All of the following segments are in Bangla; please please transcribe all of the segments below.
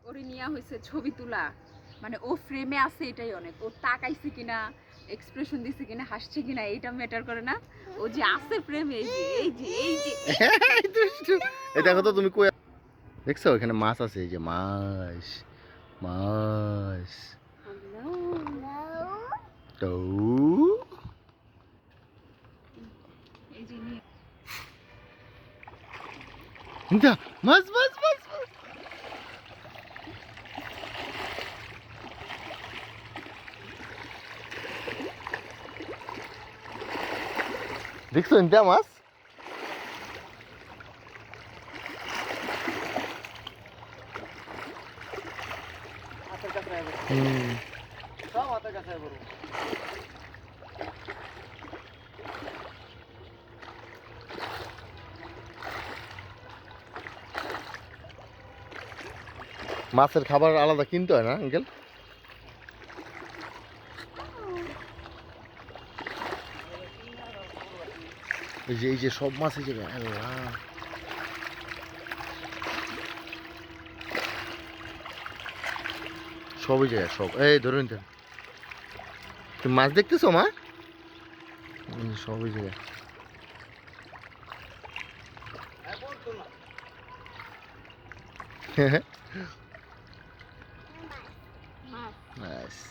ওরে নিয়ে হয়েছে ছবি তোলা, মানে ও ফ্রেমে আছে এটাই অনেক। ও তাকাইছে কিনা, এক্সপ্রেশন দিছে কিনা, হাসছে কিনা এটা ম্যাটার করে না। ও যে আছে ফ্রেমে, এই যে এই যে এই যে এই দেখো তো তুমি কই দেখছো এখানে মাছ আছে, এই যে মাছ মাছ তো এই যে নিয়ে ইন্দা মাছ মাছ মাছ মাছ। দেখছো ইন্দা মাছ মাছের খাবার আলাদা কিনতে হয় না আঙ্কেল? এই যে সব মাছ এই জায়গায়, আল্লাহ সবই জায়গায় সব। এই ধরুন তো তুমি মাছ দেখতেছো মা? সবই জায়গায়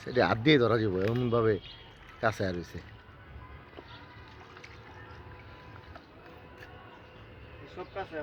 এটা হাত দিয়ে ধরা যাবো এমন ভাবে কাছে আর হয়েছে। সব কাছে